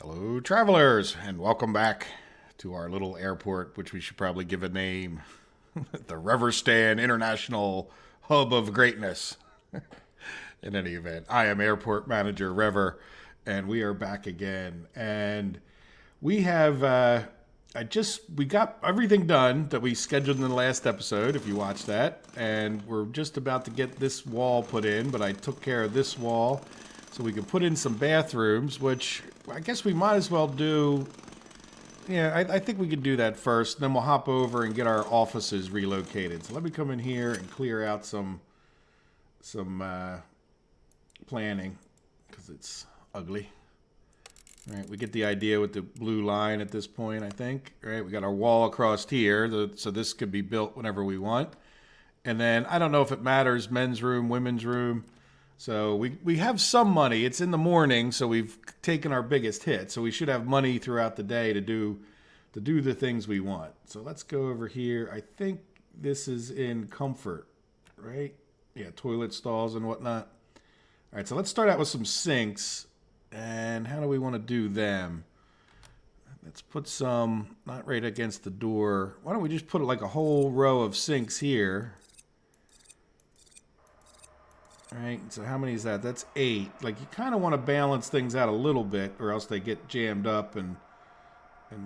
Hello, travelers, and welcome back to our little airport, which we should probably give a name. The Reverstan International Hub of Greatness. In any event, I am Airport Manager Rever, and we are back again. And we have, we got everything done that we scheduled in the last episode, if you watched that. And we're just about to get this wall put in, but I took care of this wall so we could put in some bathrooms, which I guess we might as well do. Yeah, I think we could do that first. Then we'll hop over and get our offices relocated. So let me come in here and clear out some planning because it's ugly. All right, we get the idea with the blue line at this point, I think. All right, we got our wall across here, so this could be built whenever we want. And then I don't know if it matters, men's room, women's room. So we have some money. It's in the morning, so we've taken our biggest hit. So we should have money throughout the day to do the things we want. So let's go over here. I think this is in comfort, right? Yeah, toilet stalls and whatnot. All right, so let's start out with some sinks. And how do we want to do them? Let's put some, not right against the door. Why don't we just put like a whole row of sinks here? All right, so how many is that? That's 8. Like, you kind of want to balance things out a little bit, or else they get jammed up and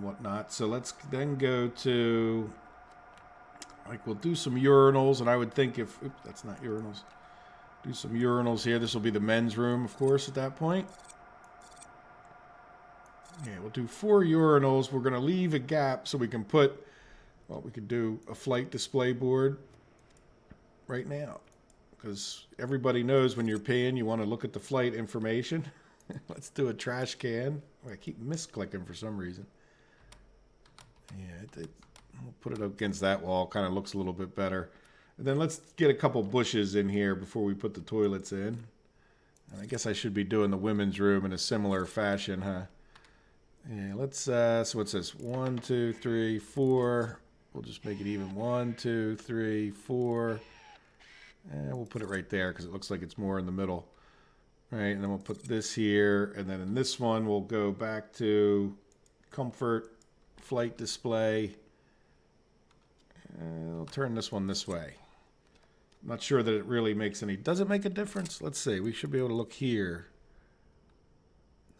whatnot. So let's then go to, like, we'll do some urinals, and I would think if, oops, that's not urinals. Do some urinals here. This will be the men's room, of course, at that point. Yeah, we'll do 4 urinals. We're going to leave a gap so we can put, well, we could do a flight display board right now. Because everybody knows when you're paying, you want to look at the flight information. Let's do a trash can. Oh, I keep misclicking for some reason. Yeah, we'll put it against that wall. Kind of looks a little bit better. And then let's get a couple bushes in here before we put the toilets in. And I guess I should be doing the women's room in a similar fashion, huh? Yeah, let's, so what's this? 1, 2, 3, 4. We'll just make it even. 1, 2, 3, 4. And we'll put it right there because it looks like it's more in the middle. All right, and then we'll put this here. And then in this one, we'll go back to comfort, flight display. And we'll turn this one this way. I'm not sure that it really makes any... Does it make a difference? Let's see. We should be able to look here.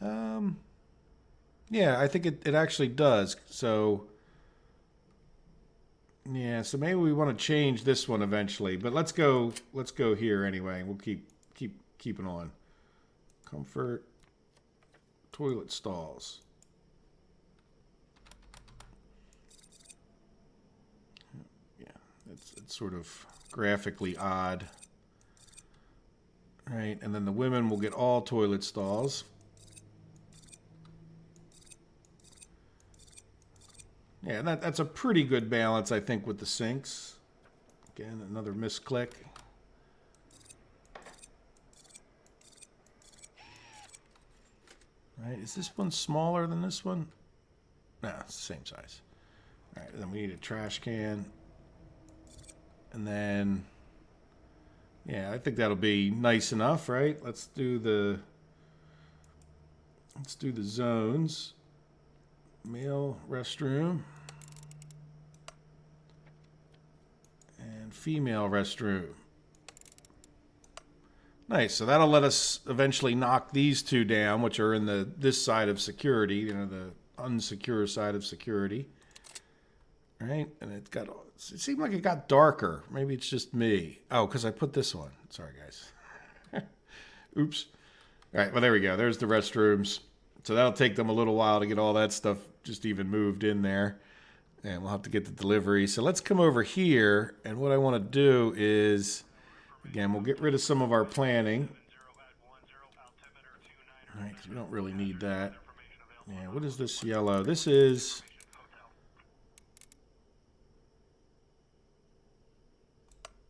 Yeah, I think it actually does. So... Yeah, so maybe we want to change this one eventually, but let's go here anyway. We'll keeping on. Comfort, toilet stalls. Yeah, it's sort of graphically odd. All right, and then the women will get all toilet stalls. Yeah, that's a pretty good balance, I think, with the sinks. Again, another misclick. All right, is this one smaller than this one? No, it's the same size. All right, then we need a trash can. And then, yeah, I think that'll be nice enough, right? Let's do the zones. Male restroom and female restroom. Nice. So that'll let us eventually knock these 2 down, which are in this side of security, you know, the unsecure side of security. Right? And it seemed like it got darker. Maybe it's just me. Oh, because I put this one. Sorry, guys. Oops. All right. Well, there we go. There's the restrooms. So that'll take them a little while to get all that stuff just even moved in there. And we'll have to get the delivery. So let's come over here. And what I want to do is, again, we'll get rid of some of our planning. All right, because we don't really need that. Yeah, what is this yellow? This is...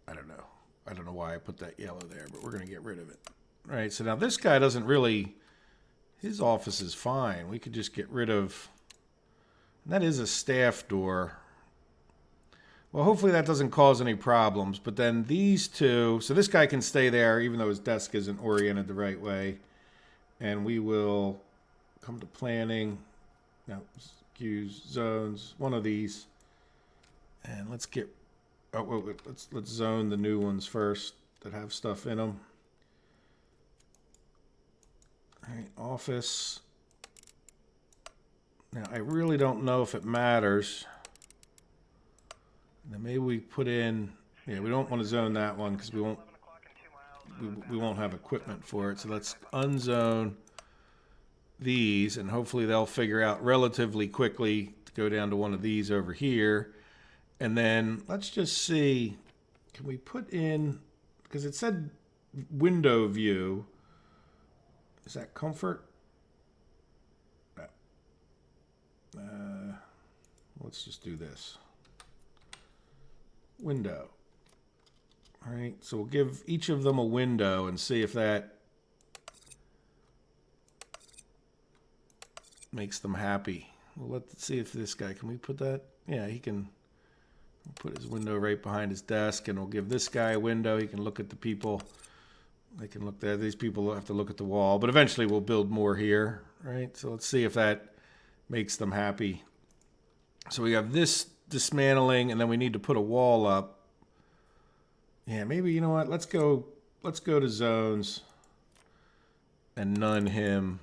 I don't know. I don't know why I put that yellow there, but we're going to get rid of it. All right, so now this guy doesn't really... His office is fine. We could just get rid of... That is a staff door. Well, hopefully that doesn't cause any problems. But then these 2... So this guy can stay there even though his desk isn't oriented the right way. And we will come to planning. Now, use zones, one of these. And let's get, oh, wait, let's zone the new ones first that have stuff in them. All right, office. Now, I really don't know if it matters. Now, maybe we put in, yeah, we don't want to zone that one because we won't have equipment for it. So let's unzone these, and hopefully they'll figure out relatively quickly to go down to one of these over here. And then let's just see, can we put in, because it said window view. Is that comfort? Let's just do this. Window. All right, so we'll give each of them a window and see if that makes them happy. Well, let's see if this guy, can we put that? Yeah, he can put his window right behind his desk, and we'll give this guy a window. He can look at the people. They can look there. These people have to look at the wall, but eventually we'll build more here, right? So let's see if that makes them happy. So we have this dismantling, and then we need to put a wall up. Yeah, maybe, you know what? Let's go to zones and none him.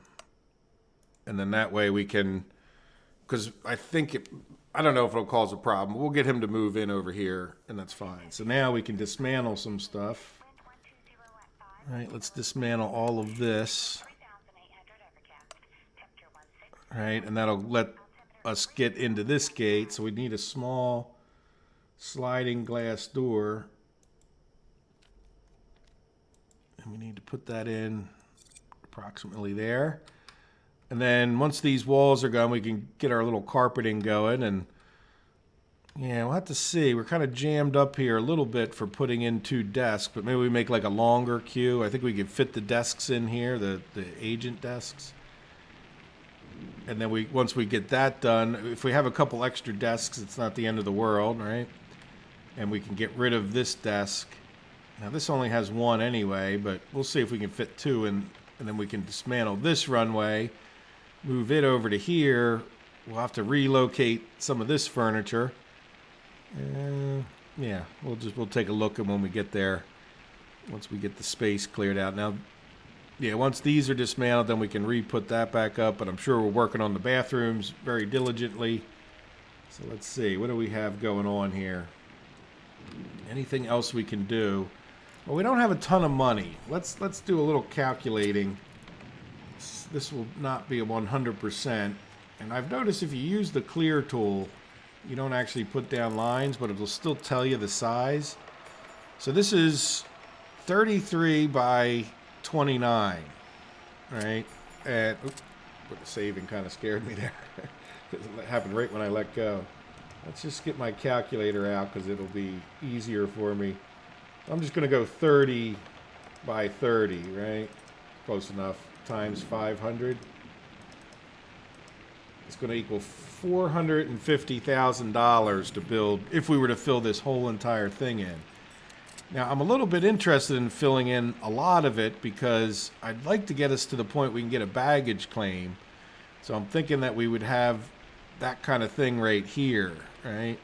And then that way we can, because I think I don't know if it'll cause a problem. We'll get him to move in over here, and that's fine. So now we can dismantle some stuff. All right, let's dismantle all of this. All right, and that'll let us get into this gate. So we need a small sliding glass door. And we need to put that in approximately there. And then once these walls are gone, we can get our little carpeting going. And yeah, we'll have to see. We're kind of jammed up here a little bit for putting in 2 desks, but maybe we make like a longer queue. I think we could fit the desks in here, the agent desks. And then once we get that done, if we have a couple extra desks, it's not the end of the world, right? And we can get rid of this desk. Now this only has 1 anyway, but we'll see if we can fit 2 in, and then we can dismantle this runway, move it over to here. We'll have to relocate some of this furniture. Yeah, we'll take a look at when we get there, once we get the space cleared out. Now, yeah, once these are dismantled, then we can re-put that back up, but I'm sure we're working on the bathrooms very diligently. So let's see, what do we have going on here? Anything else we can do? Well, we don't have a ton of money. Let's do a little calculating. This will not be a 100%. And I've noticed if you use the clear tool, you don't actually put down lines, but it'll still tell you the size. So this is 33 by 29, right? And oops, but the saving kind of scared me there. It happened right when I let go. Let's just get my calculator out because it'll be easier for me. I'm just going to go 30 by 30, right? Close enough. Times 500. It's going to equal $450,000 to build if we were to fill this whole entire thing in. Now, I'm a little bit interested in filling in a lot of it because I'd like to get us to the point we can get a baggage claim. So I'm thinking that we would have that kind of thing right here, right?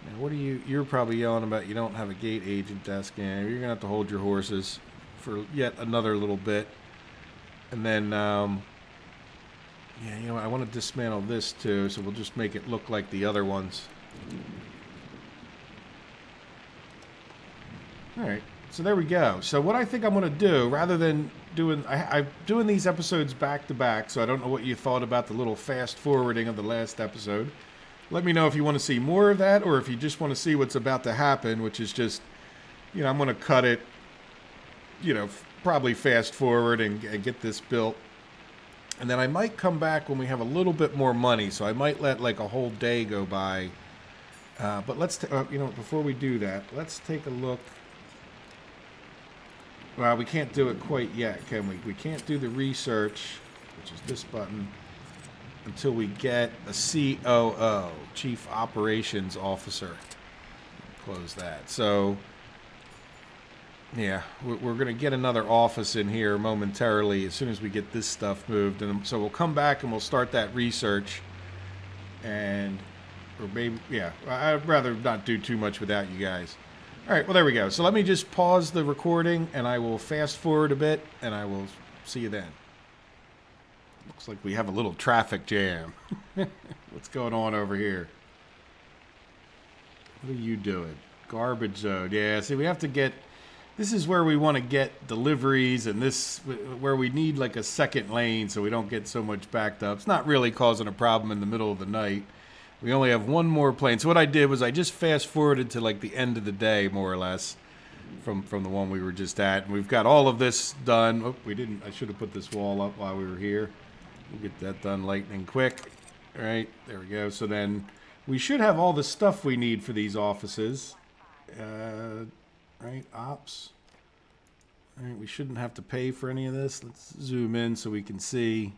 Now, what are you're probably yelling about you don't have a gate agent desk. Yeah, you're going to have to hold your horses for yet another little bit. And then, yeah, you know what? I want to dismantle this too, so we'll just make it look like the other ones. All right, so there we go. So what I think I'm going to do, rather than doing, I'm doing these episodes back to back, so I don't know what you thought about the little fast forwarding of the last episode. Let me know if you want to see more of that, or if you just want to see what's about to happen, which is just, you know, I'm going to cut it, you know, probably fast forward and get this built. And then I might come back when we have a little bit more money, so I might let like a whole day go by. But let's, you know, before we do that, let's take a look. Well, we can't do it quite yet, can we? We can't do the research, which is this button, until we get a COO, Chief Operations Officer. Close that. So, Yeah, we're going to get another office in here momentarily as soon as we get this stuff moved. And so we'll come back and we'll start that research. And, or maybe, yeah, I'd rather not do too much without you guys. All right, well, there we go. So let me just pause the recording and I will fast forward a bit and I will see you then. Looks like we have a little traffic jam. What's going on over here? What are you doing? Garbage zone. Yeah, see, we have to get... This is where we want to get deliveries, and this where we need like a second lane so we don't get so much backed up. It's not really causing a problem in the middle of the night. We only have one more plane. So what I did was I just fast forwarded to like the end of the day, more or less, from the one we were just at. And we've got all of this done. Oh, we didn't. I should have put this wall up while we were here. We'll get that done lightning quick. All right, there we go. So then we should have all the stuff we need for these offices. Right, ops. All right, we shouldn't have to pay for any of this. Let's zoom in so we can see.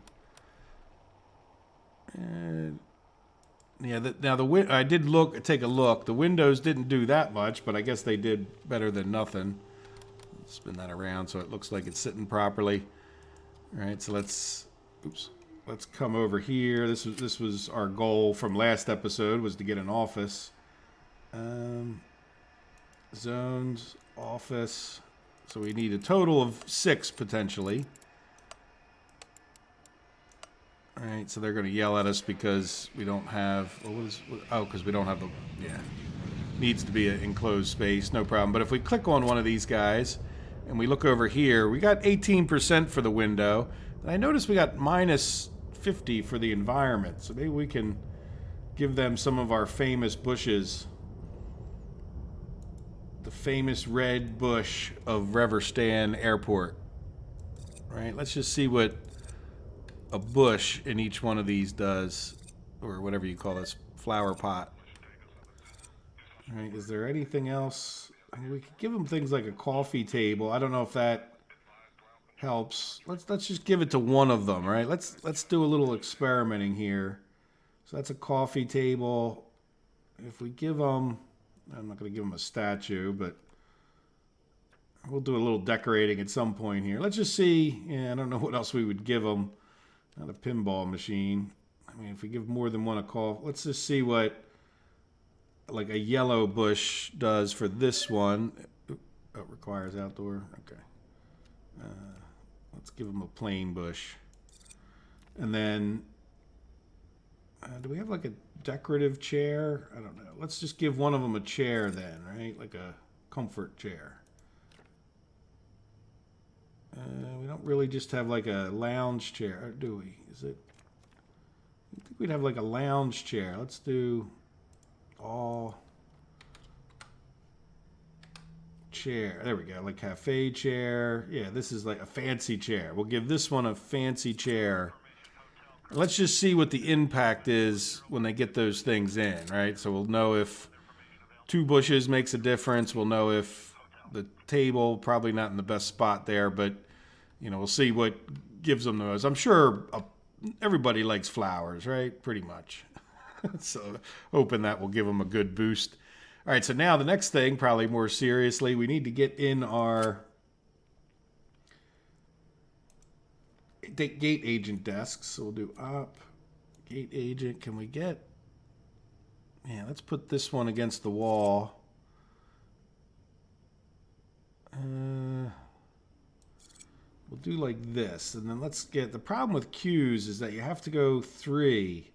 Yeah, I did take a look. The windows didn't do that much, but I guess they did better than nothing. Spin that around so it looks like it's sitting properly. All right, so let's come over here. This was our goal from last episode, was to get an office. Zones, office. So we need a total of 6 potentially. All right, so they're going to yell at us because we don't have. Well, because we don't have the. Yeah, needs to be an enclosed space, no problem. But if we click on one of these guys and we look over here, we got 18% for the window. And I noticed we got minus 50 for the environment. So maybe we can give them some of our famous bushes. The famous red bush of Reverstan Airport. Right, let's just see what a bush in each one of these does, or whatever you call this flower pot. All right, is there anything else? I mean, we could give them things like a coffee table. I don't know if that helps. Let's just give it to one of them, right? Let's do a little experimenting here. So that's a coffee table. If we give them, I'm not going to give them a statue, but we'll do a little decorating at some point here. Let's just see. Yeah, I don't know what else we would give them. Not a pinball machine. I mean, if we give more than one a call, let's just see what like a yellow bush does for this one. Oh, it requires outdoor. Okay. Let's give them a plain bush. And then, do we have like a decorative chair? I don't know. Let's just give one of them a chair then, right? Like a comfort chair. We don't really just have like a lounge chair, do we? Is it? I think we'd have like a lounge chair. Let's do all chair. There we go. Like cafe chair. Yeah, this is like a fancy chair. We'll give this one a fancy chair. Let's just see what the impact is when they get those things in, right? So we'll know if 2 bushes makes a difference. We'll know if the table, probably not in the best spot there, but you know, we'll see what gives them those. I'm sure everybody likes flowers, right? Pretty much. So hoping that will give them a good boost. All right, so now the next thing, probably more seriously, we need to get in our gate agent desks. So we'll do op, gate agent. Can we get, yeah, let's put this one against the wall. We'll do like this, and then let's get, the problem with queues is that you have to go 3.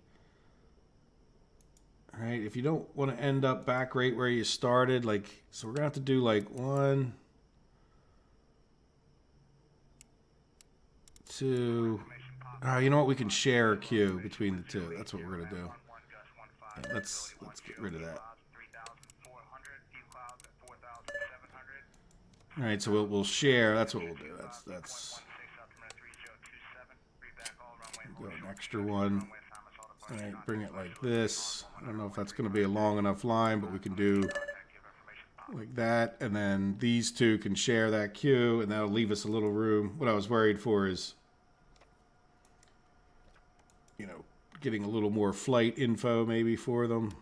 All right, if you don't want to end up back right where you started, like, so we're gonna have to do like 1, 2. Oh, you know what? We can share a queue between the 2. That's what we're gonna do. Yeah, let's get rid of that. All right, so we'll share. That's what we'll do. That's. Go an extra one. All right, bring it like this. I don't know if that's going to be a long enough line, but we can do like that, and then these 2 can share that queue, and that'll leave us a little room. What I was worried for is, you know, getting a little more flight info maybe for them.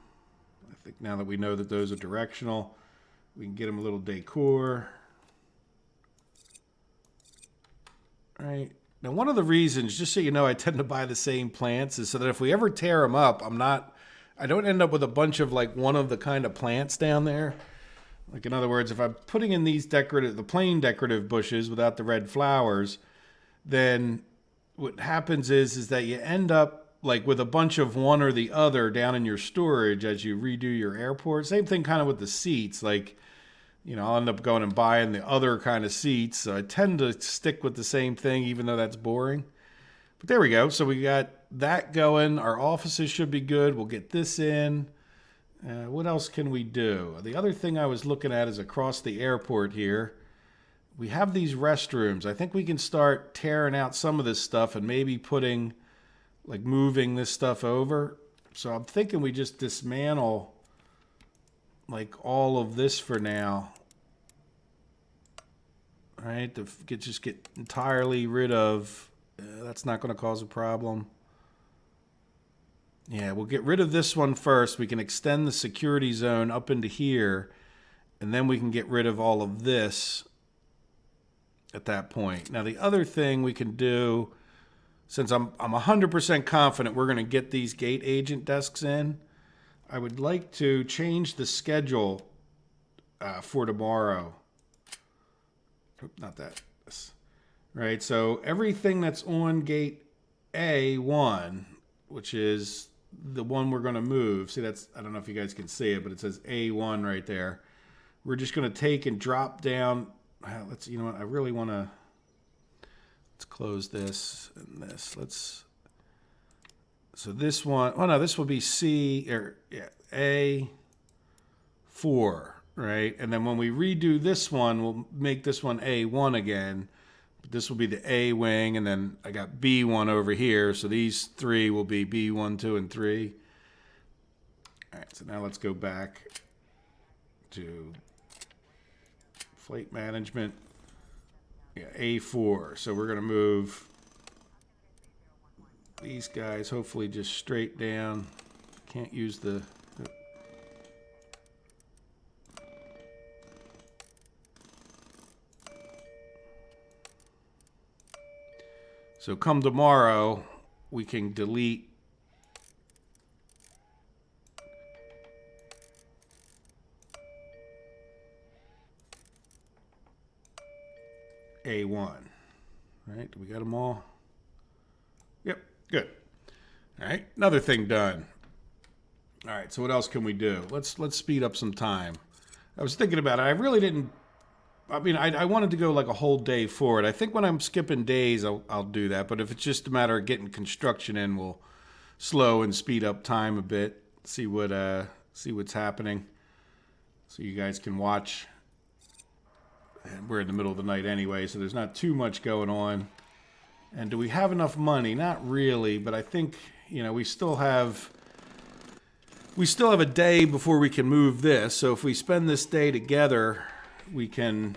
I think now that we know that those are directional, we can get them a little decor. right? Now, one of the reasons, just so you know, I tend to buy the same plants is so that if we ever tear them up, I don't end up with a bunch of like one of the kind of plants down there. Like, in other words, if I'm putting in these the plain decorative bushes without the red flowers, then what happens is that you end up like with a bunch of one or the other down in your storage as you redo your airport. Same thing kind of with the seats. Like, you know, I'll end up going and buying the other kind of seats. So I tend to stick with the same thing, even though that's boring. But there we go. So we got that going. Our offices should be good. We'll get this in. What else can we do? The other thing I was looking at is across the airport here. We have these restrooms. I think we can start tearing out some of this stuff and maybe moving this stuff over. So I'm thinking we just dismantle like all of this for now. All right, to just get entirely rid of. That's not going to cause a problem. Yeah, we'll get rid of this one first. We can extend the security zone up into here, and then we can get rid of all of this at that point. Now, the other thing we can do, since I'm 100% confident we're going to get these gate agent desks in, I would like to change the schedule for tomorrow. Not that. Right, so everything that's on gate A1, which is the one we're going to move. See, I don't know if you guys can see it, but it says A1 right there. We're just going to take and drop down. You know what? I really want to. Let's close this and this. So this one. Oh no, this will be A4, right? And then when we redo this one, we'll make this one A1 again. This will be the A wing, and then I got B1 over here. So these three will be B1, 2, and 3. All right, so now let's go back to flight management. Yeah, A4. So we're going to move these guys hopefully just straight down. Can't use the... So come tomorrow, we can delete A1. All right, do we got them all? Yep, good. All right, another thing done. All right, so what else can we do? Let's speed up some time. I was thinking about it. I really didn't. I mean, I wanted to go like a whole day forward. I think when I'm skipping days, I'll do that. But if it's just a matter of getting construction in, we'll slow and speed up time a bit. See what's happening, so you guys can watch. And we're in the middle of the night anyway, so there's not too much going on. And do we have enough money? Not really, but I think, you know, we still have a day before we can move this. So if we spend this day together, we can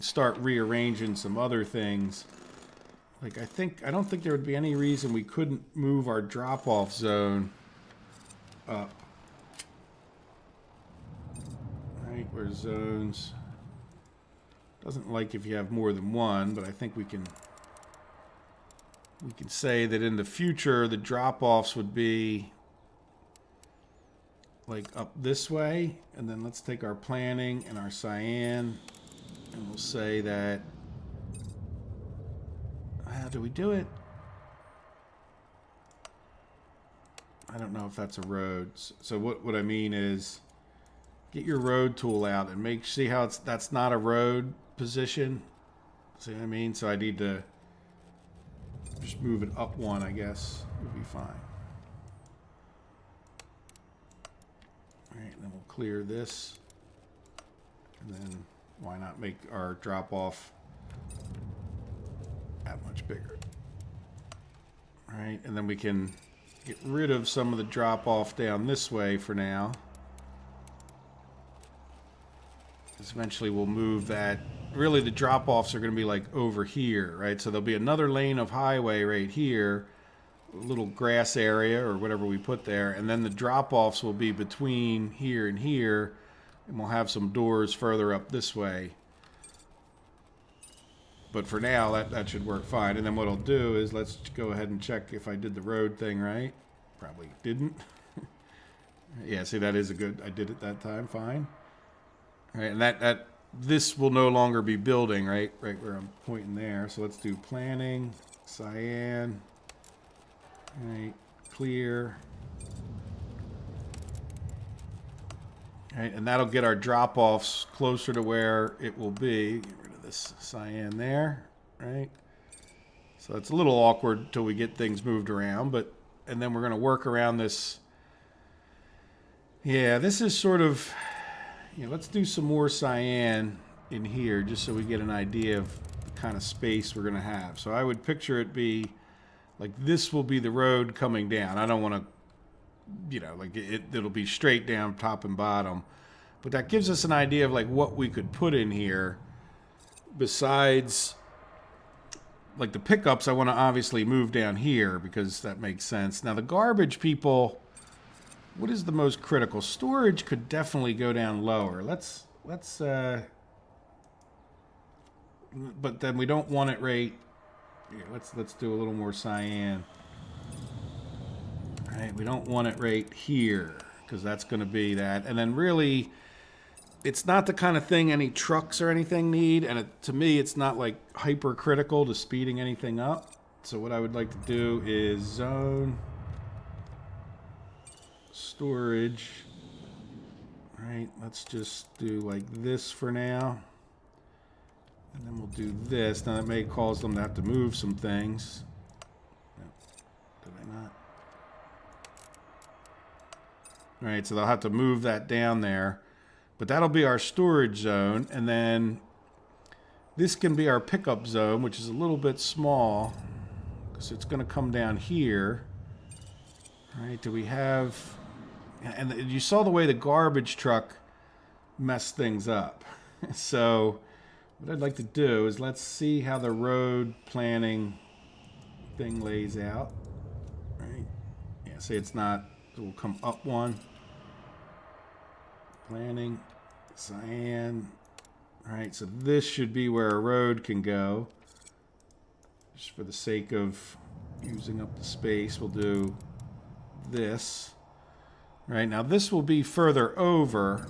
start rearranging some other things. Like I don't think there would be any reason we couldn't move our drop-off zone up. Right, where zones doesn't like if you have more than one, but I think we can say that in the future the drop-offs would be like up this way, and then let's take our planning and our cyan, and we'll say that. How do we do it? I don't know if that's a road. So what I mean is, get your road tool out and see how that's not a road position. See what I mean? So I need to just move it up one, I guess. It'll be fine. All right, then we'll clear this, and then why not make our drop off that much bigger? All right, and then we can get rid of some of the drop off down this way for now. Because eventually we'll move that. Really, the drop offs are going to be like over here, right? So there'll be another lane of highway right here, a little grass area or whatever we put there, and then the drop-offs will be between here and here, and we'll have some doors further up this way. But for now, that should work fine. And then what I'll do is let's go ahead and check if I did the road thing right. Probably didn't. Yeah, see, that is a good, I did it that time, fine. All right, and this will no longer be building, right where I'm pointing there. So let's do planning, cyan, right, clear. All right, and that'll get our drop-offs closer to where it will be. Get rid of this cyan there, right? So it's a little awkward until we get things moved around, and then we're going to work around this. Yeah, this is sort of, let's do some more cyan in here just so we get an idea of the kind of space we're going to have. So I would picture it be like this will be the road coming down. I don't want to, like it'll be straight down top and bottom. But that gives us an idea of like what we could put in here besides like the pickups. I want to obviously move down here because that makes sense. Now the garbage people, what is the most critical? Storage could definitely go down lower. Let's but then we don't want it right. Here, let's do a little more cyan. All right, we don't want it right here because that's going to be that. And then really, it's not the kind of thing any trucks or anything need. And to me, it's not like hyper critical to speeding anything up. So what I would like to do is zone storage. All right, let's just do like this for now. And then we'll do this. Now that may cause them to have to move some things. No, did I not? All right, so they'll have to move that down there. But that'll be our storage zone. And then this can be our pickup zone, which is a little bit small because it's going to come down here. All right, do we have... And you saw the way the garbage truck messed things up. So what I'd like to do is let's see how the road planning thing lays out. Right? Yeah, see it's not, it will come up one. Planning, cyan. All right, so this should be where a road can go. Just for the sake of using up the space, we'll do this. Right, now this will be further over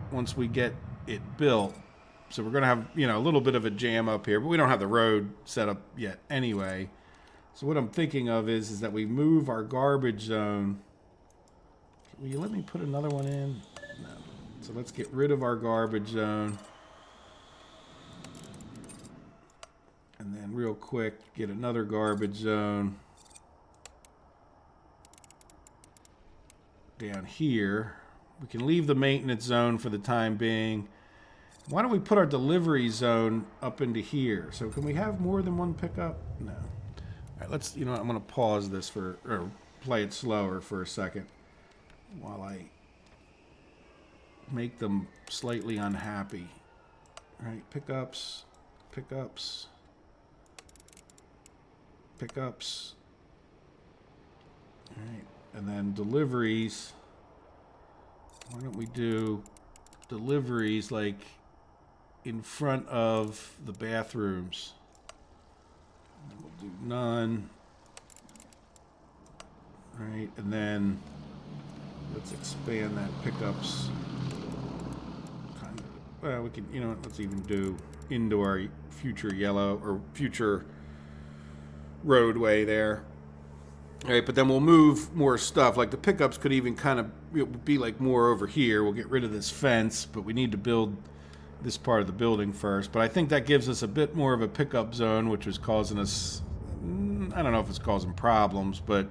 once we get it built. So we're going to have, a little bit of a jam up here, but we don't have the road set up yet anyway. So what I'm thinking of is that we move our garbage zone. Will you let me put another one in? No. So let's get rid of our garbage zone. And then real quick, get another garbage zone down here. We can leave the maintenance zone for the time being. Why don't we put our delivery zone up into here? So can we have more than one pickup? No. All right, let's, I'm going to pause this or play it slower for a second while I make them slightly unhappy. All right, pickups, pickups, pickups. All right, and then deliveries. Why don't we do deliveries like in front of the bathrooms? And we'll do none. All right, and then let's expand that pickups. Well, we can, let's even do into our future yellow or future roadway there. All right, but then we'll move more stuff. Like the pickups could even kind of be like more over here. We'll get rid of this fence, but we need to build this part of the building first. But I think that gives us a bit more of a pickup zone, which was causing us, I don't know if it's causing problems, but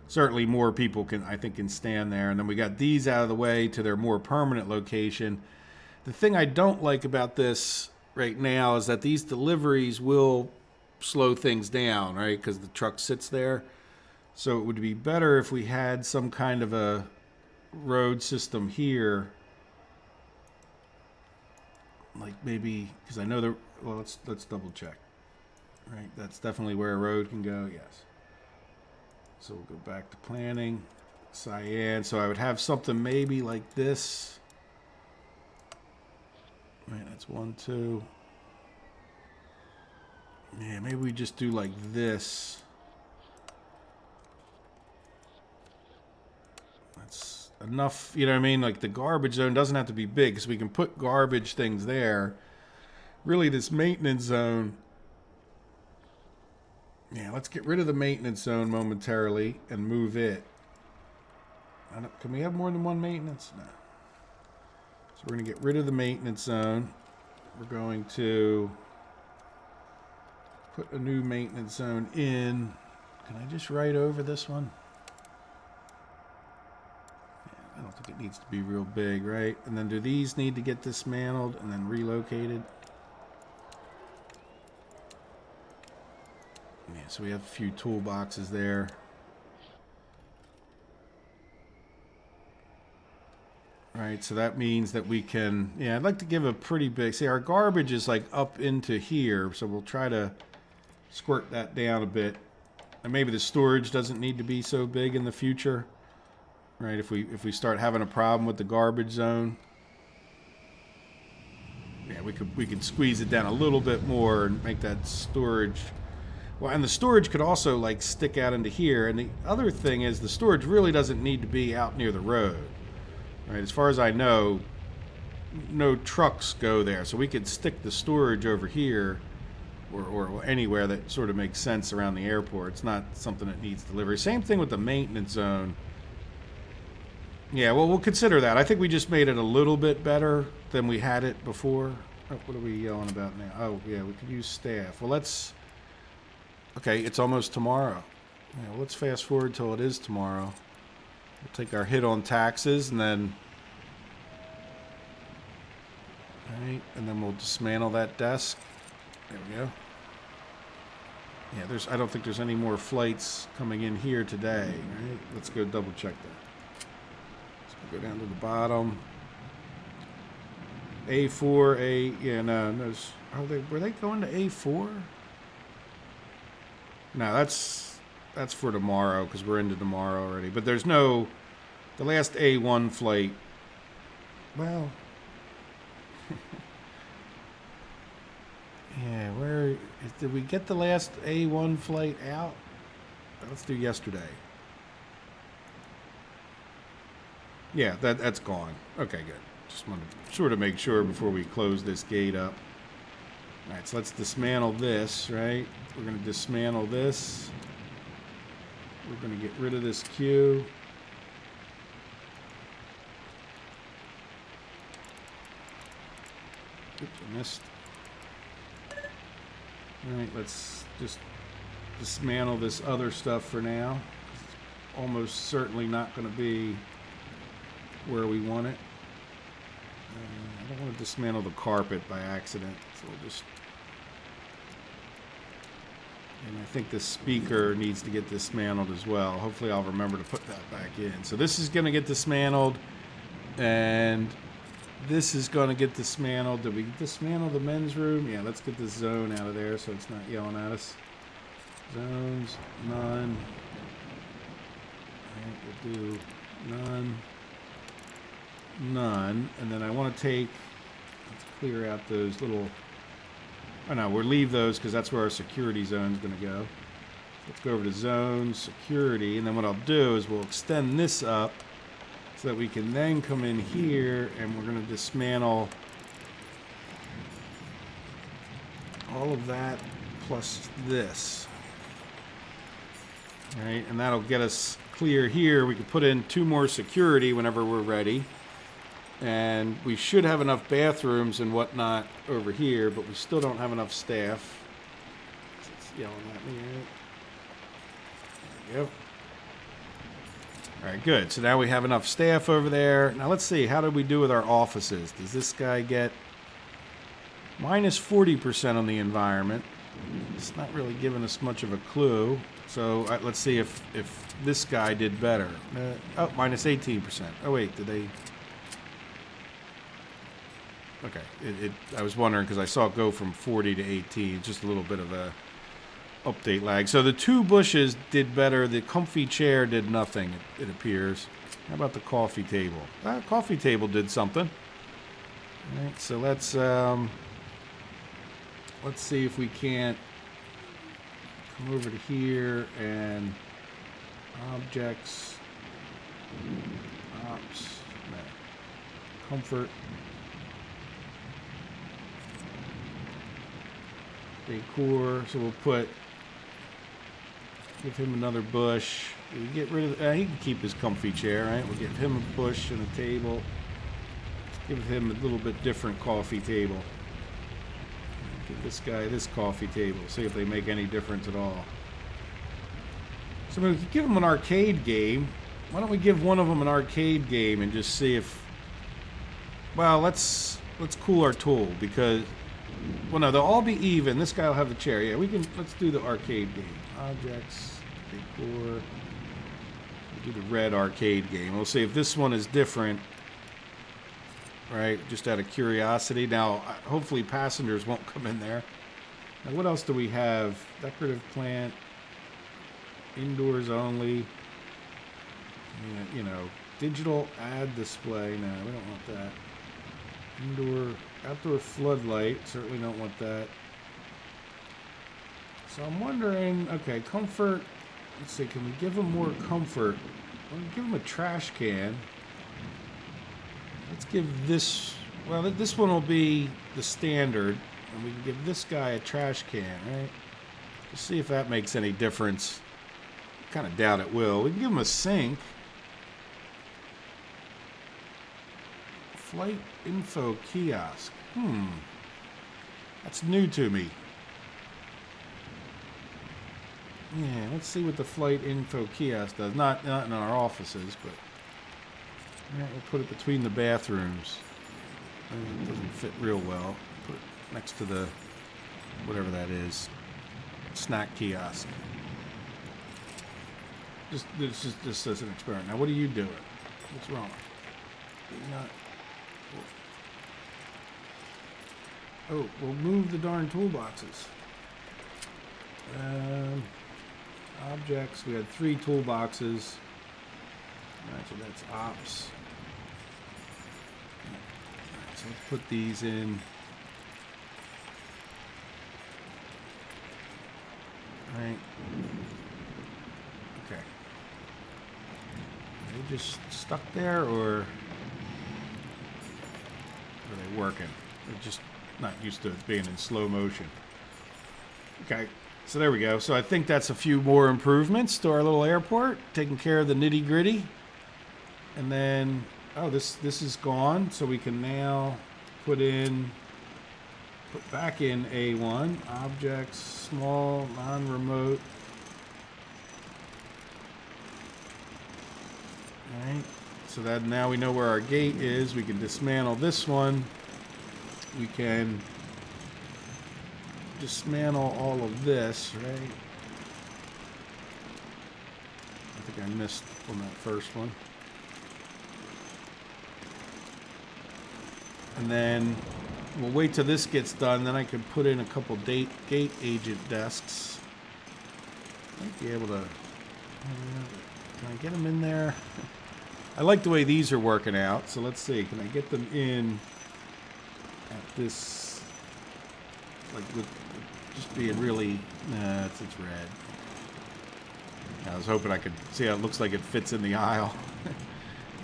certainly more people can stand there. And then we got these out of the way to their more permanent location. The thing I don't like about this right now is that these deliveries will slow things down, right? Because the truck sits there. So it would be better if we had some kind of a road system here. Like maybe, because I know well, let's double check. Right, that's definitely where a road can go, yes. So we'll go back to planning, cyan. So I would have something maybe like this. Right, that's 1, 2. Yeah, maybe we just do like this. That's enough, you know what I mean? Like the garbage zone doesn't have to be big because we can put garbage things there. Really, this maintenance zone. Yeah, let's get rid of the maintenance zone momentarily and move it. Can we have more than one maintenance? No. So we're going to get rid of the maintenance zone. We're going to put a new maintenance zone in. Can I just write over this one? Yeah, I don't think it needs to be real big, right? And then do these need to get dismantled and then relocated? Yeah, so we have a few toolboxes there. Right, so that means that we can, yeah, I'd like to give a pretty big, see our garbage is like up into here, so we'll try to squirt that down a bit. And maybe the storage doesn't need to be so big in the future. Right, if we start having a problem with the garbage zone. Yeah, we could squeeze it down a little bit more and make that storage. Well, and the storage could also like stick out into here. And the other thing is the storage really doesn't need to be out near the road. Right, as far as I know, no trucks go there, so we could stick the storage over here or anywhere that sort of makes sense around the airport. It's not something that needs delivery. Same thing with the maintenance zone. Yeah, well, we'll consider that. I think we just made it a little bit better than we had it before. Oh, what are we yelling about now? Oh, yeah, we could use staff. Well, let's... Okay, it's almost tomorrow. Yeah, well, let's fast forward till it is tomorrow. We'll take our hit on taxes and then... Alright, and then we'll dismantle that desk. There we go. Yeah, I don't think there's any more flights coming in here today. Right? Let's go double check that. Let's go down to the bottom. A4, yeah, no, were they going to A4? No, that's for tomorrow because we're into tomorrow already. But there's no, the last A1 flight, well, yeah, did we get the last A1 flight out? Let's do yesterday. Yeah, that's gone. Okay, good. Just wanted to sort of make sure before we close this gate up. All right, so let's dismantle this, right? We're going to dismantle this. We're going to get rid of this queue. Oops, I missed. All right, let's just dismantle this other stuff for now. It's almost certainly not going to be where we want it. I don't want to dismantle the carpet by accident, so we'll just... And I think the speaker needs to get dismantled as well. Hopefully I'll remember to put that back in. So this is going to get dismantled, and this is going to get dismantled. Did we dismantle the men's room? Yeah, let's get this zone out of there so it's not yelling at us. Zones, none. All right, we'll do none. None, and then I want to take, let's clear out those little, oh no, we'll leave those because that's where our security zone is going to go. So let's go over to zone, security, and then what I'll do is we'll extend this up so that we can then come in here and we're going to dismantle all of that plus this. All right, and that'll get us clear here. We can put in 2 more security whenever we're ready. And we should have enough bathrooms and whatnot over here, but we still don't have enough staff. It's yelling at me, right? There we go. All right, good. So now we have enough staff over there. Now let's see, how did we do with our offices? Does this guy get minus 40% on the environment? It's not really giving us much of a clue. So let's see if this guy did better. Oh, minus 18%. Oh wait, did they... Okay, I was wondering because I saw it go from 40 to 18, just a little bit of a update lag. So the 2 bushes did better. The comfy chair did nothing, it appears. How about the coffee table? Coffee table did something. All right, so let's see if we can't come over to here and objects, ops, no, comfort, decor. So we'll give him another bush. We get rid of, he can keep his comfy chair, right? We'll give him a bush and a table. Give him a little bit different coffee table. Give this guy this coffee table. See if they make any difference at all. So we could give him an arcade game. Why don't we give one of them an arcade game and just see if... Well, let's cool our tool because... Well, no, they'll all be even. This guy will have the chair. Yeah, we can... Let's do the arcade game. Objects, decor... We'll do the red arcade game. We'll see if this one is different. Right, just out of curiosity. Now, hopefully passengers won't come in there. Now, what else do we have? Decorative plant. Indoors only. You know, digital ad display. No, we don't want that. Indoor, outdoor floodlight. Certainly don't want that. So I'm wondering, okay, comfort. Let's see, can we give them more comfort? We'll give them a trash can. Let's give this, well, this one will be the standard, and we can give this guy a trash can, right? Just see if that makes any difference. Kind of doubt it will. We can give him a sink. Flight info kiosk. That's new to me. Yeah, let's see what the flight info kiosk does. Not in our offices, but... Yeah, we'll put it between the bathrooms. It doesn't fit real well. Put it next to the, whatever that is, snack kiosk. Just as an experiment. Now, what are you doing? What's wrong? You're not... Oh, we'll move the darn toolboxes. Objects. We had 3 toolboxes. So that's ops. So let's put these in. Right. Okay. Are they just stuck there, or are they working? They're just not used to it being in slow motion. Okay. So there we go. So I think that's a few more improvements to our little airport, taking care of the nitty gritty. And then, oh, this is gone, so we can now put back in A1, objects, small, non-remote. All right, so that now we know where our gate is. We can dismantle this one. We can dismantle all of this, right? I think I missed on that first one. And then we'll wait till this gets done. Then I can put in a couple gate agent desks. Might be able to... Can I get them in there? I like the way these are working out. So let's see. Can I get them in at this... Like with just being really... Nah, it's red. I was hoping I could see how it looks like it fits in the aisle.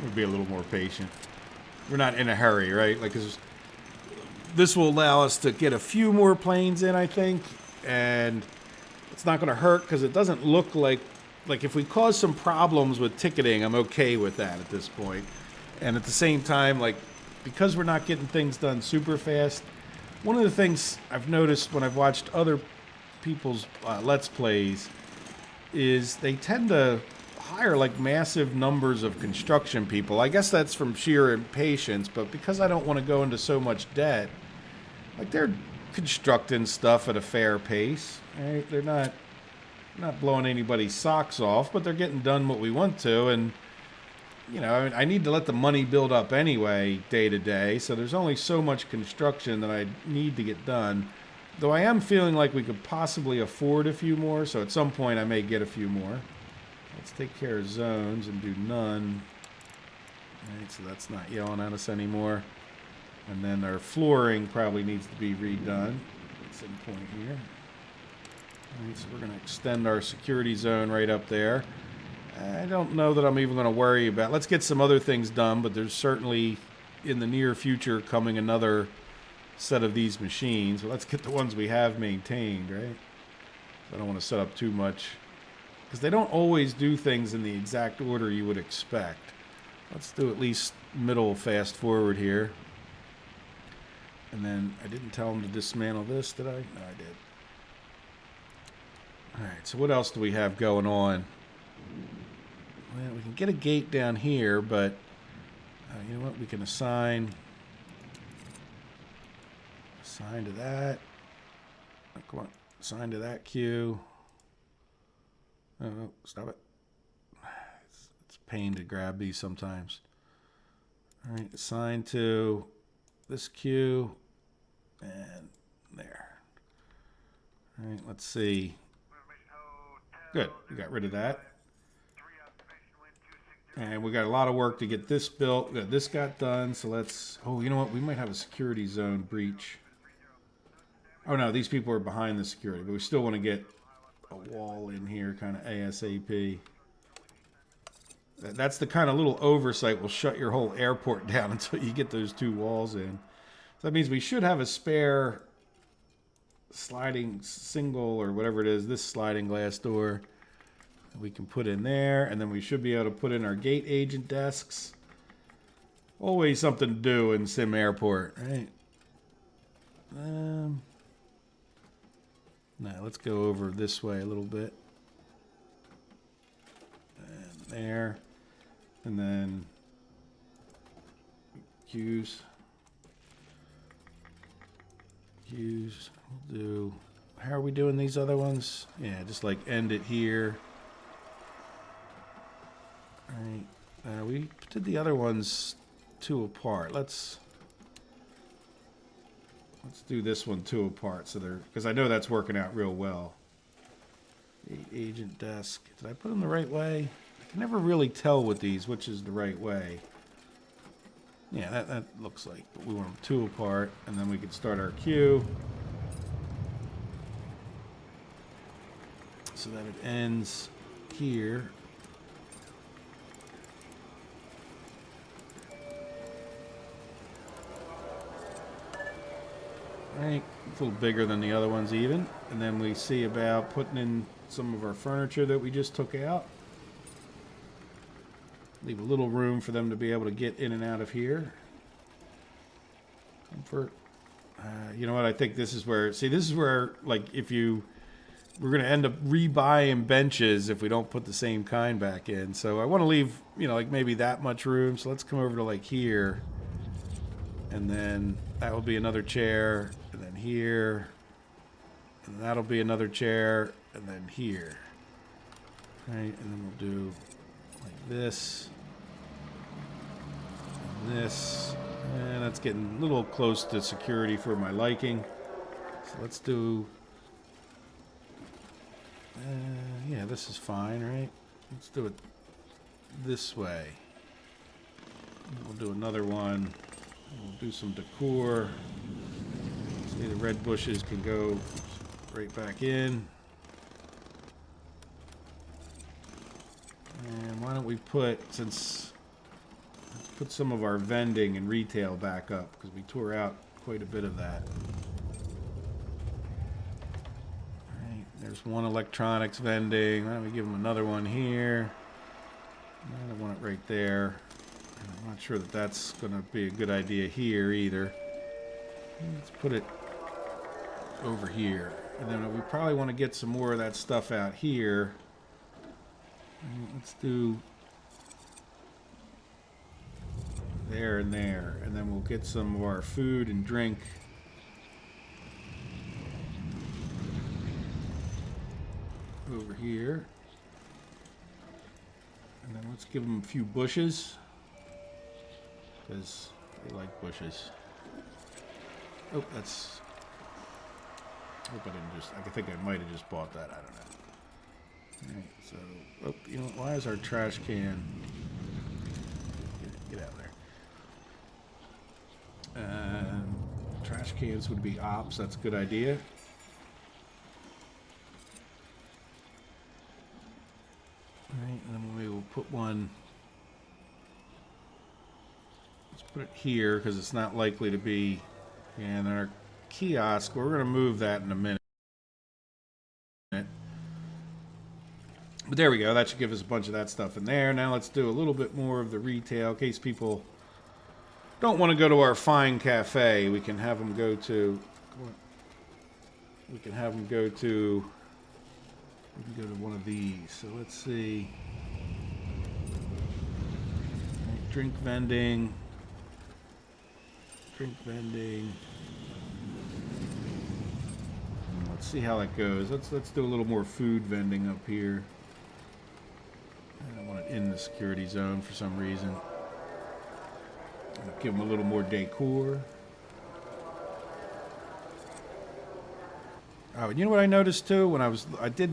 We'll be a little more patient. We're not in a hurry, right? Like, 'cause this will allow us to get a few more planes in, I think, and it's not going to hurt because it doesn't look like if we cause some problems with ticketing, I'm okay with that at this point. And at the same time, like, because we're not getting things done super fast, one of the things I've noticed when I've watched other people's Let's Plays is they tend to hire like massive numbers of construction people. I guess that's from sheer impatience, but because I don't want to go into so much debt, like they're constructing stuff at a fair pace, right? They're not blowing anybody's socks off, but they're getting done what we want to, and you know, I need to let the money build up anyway day to day, so there's only so much construction that I need to get done. Though I am feeling like we could possibly afford a few more, so at some point I may get a few more. Let's take care of zones and do none. Alright, so that's not yelling at us anymore. And then our flooring probably needs to be redone. At some point here. All right, so we're going to extend our security zone right up there. I don't know that I'm even going to worry about. Let's get some other things done, but there's certainly in the near future coming another set of these machines. Well, let's get the ones we have maintained, right? I don't want to set up too much because they don't always do things in the exact order you would expect. Let's do at least middle fast forward here. And then I didn't tell them to dismantle this, did I? No, I did. All right, so what else do we have going on? Well, we can get a gate down here, but you know what? We can assign to that. Oh, come on, assign to that queue. Oh, stop it. It's a pain to grab these sometimes. All right, assign to this queue and there. All right, let's see. Good, we got rid of that. And we got a lot of work to get this built. This got done, so let's... Oh, you know what? We might have a security zone breach. Oh, no, these people are behind the security, but we still want to get a wall in here kind of ASAP. That's the kind of little oversight will shut your whole airport down until you get those two walls in. So that means we should have a spare sliding single or whatever it is, this sliding glass door we can put in there, and then we should be able to put in our gate agent desks. Always something to do in SimAirport, right? Now let's go over this way a little bit. And there. And then queues. We'll do... How are we doing these other ones? Yeah, just like end it here. Alright. We did the other ones two apart. Let's do this one two apart, so they're, because I know that's working out real well. Agent desk. Did I put them the right way? I can never really tell with these which is the right way. Yeah, that looks like, but we want them two apart, and then we can start our queue so that it ends here. Right, it's a little bigger than the other ones even. And then we see about putting in some of our furniture that we just took out. Leave a little room for them to be able to get in and out of here. Comfort. You know what, I think this is where, see, this is where, like, if you, we're going to end up rebuying benches if we don't put the same kind back in. So I want to leave, you know, like maybe that much room. So let's come over to like here. And then that will be another chair, and then here, and that'll be another chair, and then here. Right, and then we'll do like this, and this, and that's getting a little close to security for my liking. So let's do, yeah, this is fine, right? Let's do it this way. We'll do another one. We'll do some decor. See, the red bushes can go right back in. And why don't we put, let's put some of our vending and retail back up, because we tore out quite a bit of that. All right, there's one electronics vending. Why don't we give them another one here? I don't want it right there. I'm not sure that that's going to be a good idea here either. Let's put it over here. And then we probably want to get some more of that stuff out here. Let's do there and there. And then we'll get some of our food and drink over here. And then let's give them a few bushes, because they like bushes. Oh, that's... I hope I didn't just... I think I might have just bought that. I don't know. Alright, so... Oh, you know, why is our trash can... Get out of there. Trash cans would be ops. That's a good idea. put one. Let's put it here because it's not likely to be. And our kiosk, we're going to move that in a minute. But there we go. That should give us a bunch of that stuff in there. Now let's do a little bit more of the retail in case people don't want to go to our fine cafe. We can have them go to. We can have them go to. We can go to one of these. So let's see. Drink vending. Drink vending. Let's see how that goes. Let's do a little more food vending up here. I don't want it in the security zone for some reason. Give them a little more decor. Oh, and you know what I noticed too? When I did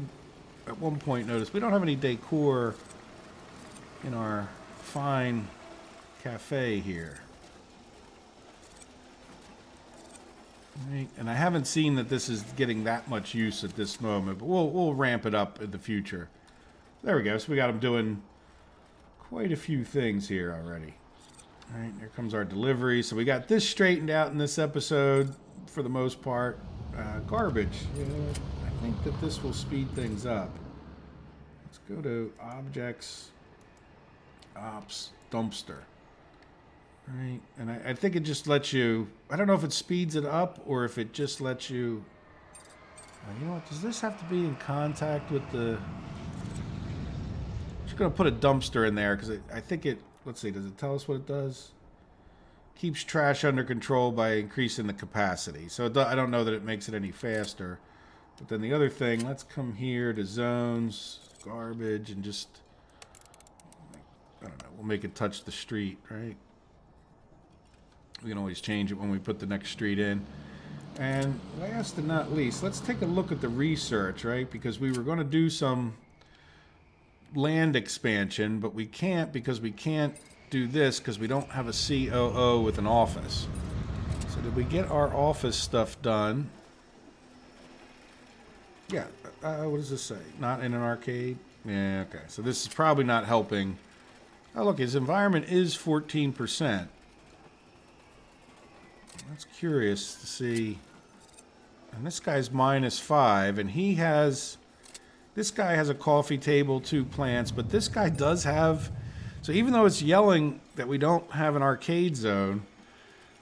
at one point notice we don't have any decor in our fine cafe here. Right. And I haven't seen that this is getting that much use at this moment, but we'll ramp it up in the future. There we go. So we got them doing quite a few things here already. All right, here comes our delivery. So we got this straightened out in this episode for the most part. Garbage. Yeah, I think that this will speed things up. Let's go to objects, ops, dumpster. Right, and I think it just lets you, I don't know if it speeds it up or if it just lets you, you know what, does this have to be in contact with the, I'm just going to put a dumpster in there because I think it, let's see, does it tell us what it does? Keeps trash under control by increasing the capacity. So I don't know that it makes it any faster. But then the other thing, let's come here to zones, garbage, and just, I don't know, we'll make it touch the street, right? We can always change it when we put the next street in. And last and not least, let's take a look at the research, right? Because we were going to do some land expansion, but we can't because we can't do this because we don't have a COO with an office. So did we get our office stuff done? Yeah. What does this say? Not in an arcade? Yeah, okay. So this is probably not helping. Oh, look, his environment is 14%. That's curious to see. And this guy's -5, and he has... This guy has a coffee table, 2 plants, but this guy does have... So even though it's yelling that we don't have an arcade zone,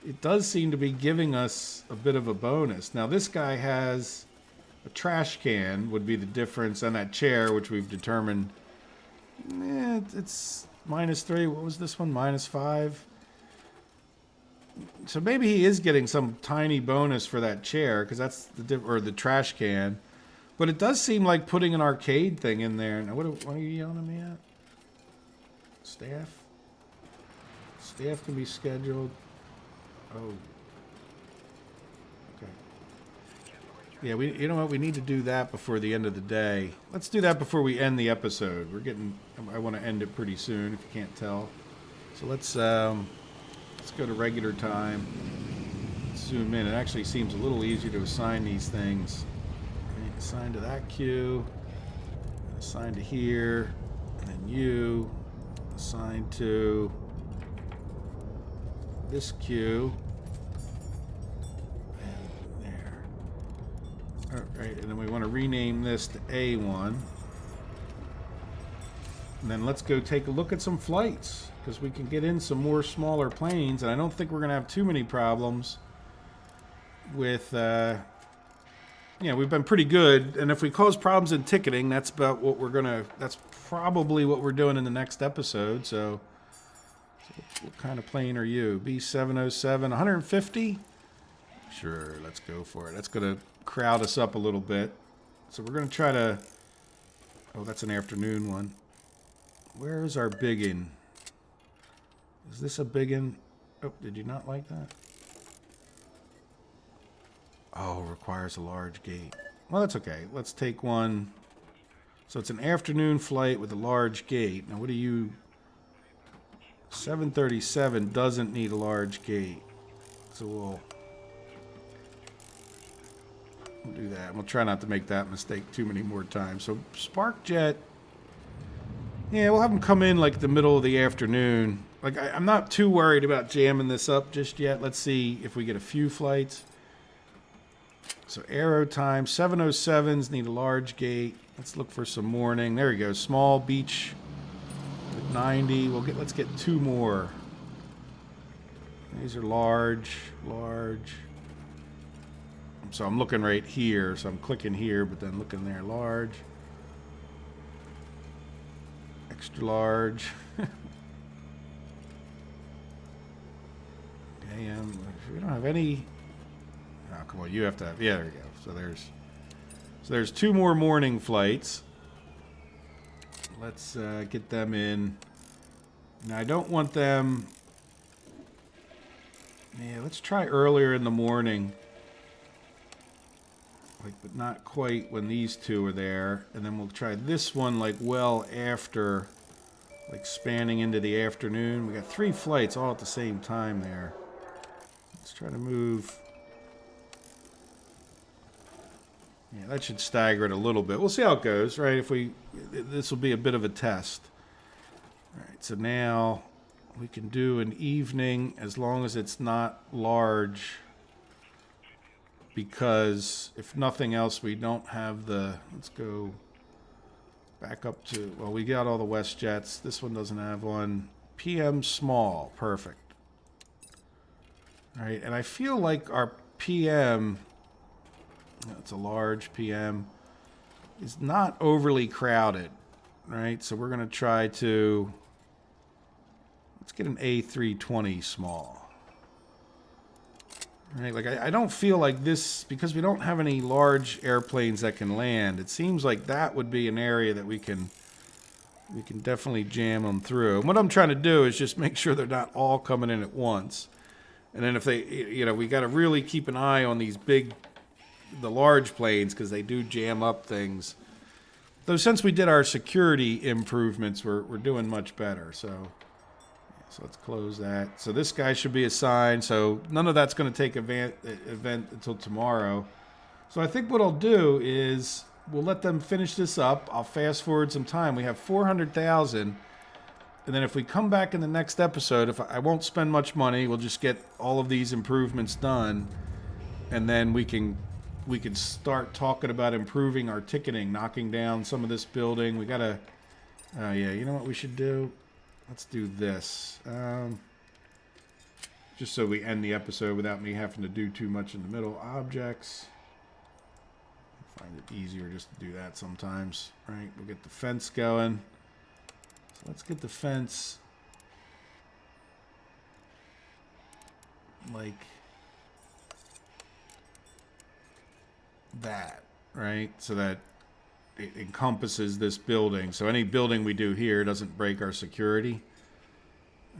it does seem to be giving us a bit of a bonus. Now this guy has a trash can, would be the difference, and that chair, which we've determined... it's -3. What was this one? -5? So maybe he is getting some tiny bonus for that chair, because that's or the trash can. But it does seem like putting an arcade thing in there. Now, what are you yelling at me at? Staff? Staff can be scheduled. Oh. Okay. Yeah, you know what? We need to do that before the end of the day. Let's do that before we end the episode. I want to end it pretty soon, if you can't tell. So let's go to regular time. Zoom in. It actually seems a little easier to assign these things. Okay, assign to that queue. Assign to here. And then you. Assign to this queue. And there. Alright, and then we want to rename this to A1. And then let's go take a look at some flights, because we can get in some more smaller planes, and I don't think we're going to have too many problems with, we've been pretty good, and if we cause problems in ticketing, that's about what that's probably what we're doing in the next episode, so what kind of plane are you? B707, 150? Sure, let's go for it. That's going to crowd us up a little bit, so we're going to try to, oh, that's an afternoon one. Where is our biggin? Is this a biggin? Oh, did you not like that? Oh, requires a large gate. Well, that's okay. Let's take one. So it's an afternoon flight with a large gate. Now, what do you... 737 doesn't need a large gate. So we'll do that. We'll try not to make that mistake too many more times. So SparkJet... Yeah, we'll have them come in like the middle of the afternoon. Like, I'm not too worried about jamming this up just yet. Let's see if we get a few flights. So arrow time, 707s need a large gate. Let's look for some morning. There we go. Small beach with 90. Let's get 2 more. These are large. So I'm looking right here. So I'm clicking here, but then looking there. Large. Extra large. AM. We don't have any. Oh, come on. You have to have. Yeah, there we go. So there's 2 more morning flights. Let's get them in. Now I don't want them. Yeah, let's try earlier in the morning. Like, but not quite when these 2 are there. And then we'll try this one like well after, like spanning into the afternoon. We got 3 flights all at the same time there. Let's try to move. Yeah, that should stagger it a little bit. We'll see how it goes, right? This will be a bit of a test. All right, so now we can do an evening as long as it's not large. Because if nothing else, we don't have the, let's go back up to, well, we got all the WestJets. This one doesn't have one. PM small, perfect. All right, and I feel like our PM, it's a large PM, is not overly crowded, right? So we're going to try to, let's get an A320 small. Right, like I don't feel like this, because we don't have any large airplanes that can land. It seems like that would be an area that we can definitely jam them through. And what I'm trying to do is just make sure they're not all coming in at once. And then if they, we got to really keep an eye on these the large planes, because they do jam up things. Though since we did our security improvements, we're doing much better. So let's close that. So this guy should be assigned. So none of that's going to take event until tomorrow. So I think what I'll do is we'll let them finish this up. I'll fast forward some time. We have 400,000. And then if we come back in the next episode, I won't spend much money. We'll just get all of these improvements done. And then we can start talking about improving our ticketing, knocking down some of this building. We got to, yeah, you know what we should do? Let's do this. Just so we end the episode without me having to do too much in the middle. Objects. I find it easier just to do that sometimes. Right, we'll get the fence going. So let's get the fence like that, right? So that it encompasses this building. So any building we do here doesn't break our security,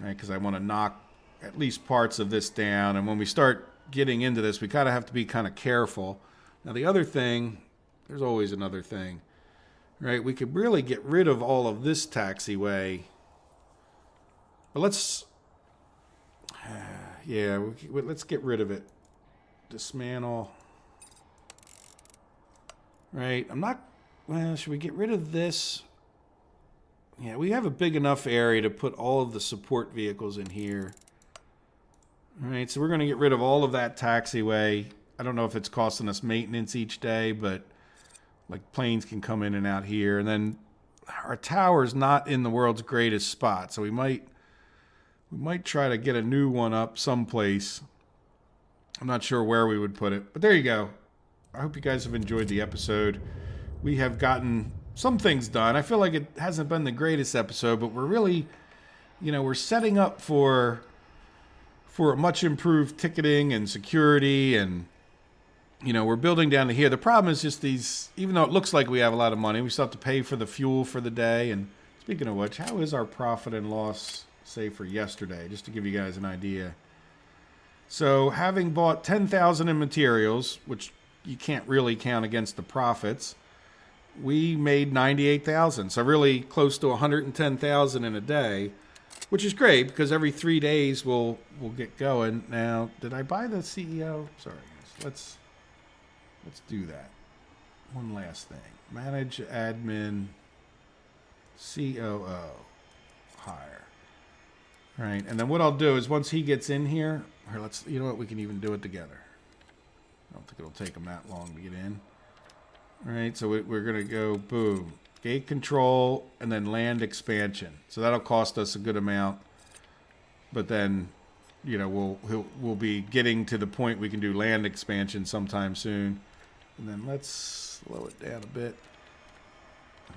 right? Because I want to knock at least parts of this down. And when we start getting into this, we kind of have to be kind of careful. Now, the other thing, there's always another thing, right? We could really get rid of all of this taxiway. But let's, yeah, let's get rid of it. Dismantle. Right, I'm not, well, should we get rid of this? Yeah, we have a big enough area to put all of the support vehicles in here. All right, so we're going to get rid of all of that taxiway. I don't know if it's costing us maintenance each day, but like planes can come in and out here. And then our tower's not in the world's greatest spot, so we might try to get a new one up someplace. I'm not sure where we would put it, but there you go. I hope you guys have enjoyed the episode. We have gotten some things done. I feel like it hasn't been the greatest episode, but we're really, we're setting up for a much improved ticketing and security, and, we're building down to here. The problem is just these, even though it looks like we have a lot of money, we still have to pay for the fuel for the day. And speaking of which, how is our profit and loss, say, for yesterday, just to give you guys an idea? So having bought 10,000 in materials, which you can't really count against the profits, we made 98,000. So really close to 110,000 in a day, which is great because every 3 days we'll get going. Now, did I buy the CEO? Sorry, let's do that. One last thing. Manage admin COO. Hire. All right, and then what I'll do is once he gets in here, or let's, you know what, we can even do it together. I don't think it'll take him that long to get in. All right, so we're going to go, boom, gate control, and then land expansion. So that'll cost us a good amount. But then, you know, we'll be getting to the point we can do land expansion sometime soon. And then let's slow it down a bit.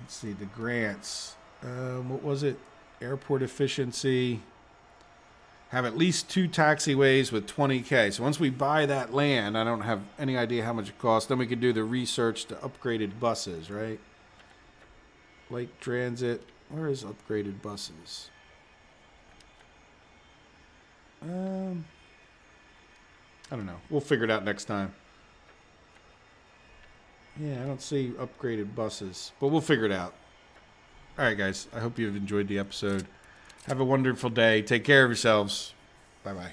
Let's see, the grants. What was it? Airport efficiency. Have at least 2 taxiways with 20K. So once we buy that land, I don't have any idea how much it costs. Then we can do the research to upgraded buses, right? Lake Transit. Where is upgraded buses? I don't know. We'll figure it out next time. Yeah, I don't see upgraded buses, but we'll figure it out. All right, guys. I hope you've enjoyed the episode. Have a wonderful day. Take care of yourselves. Bye-bye.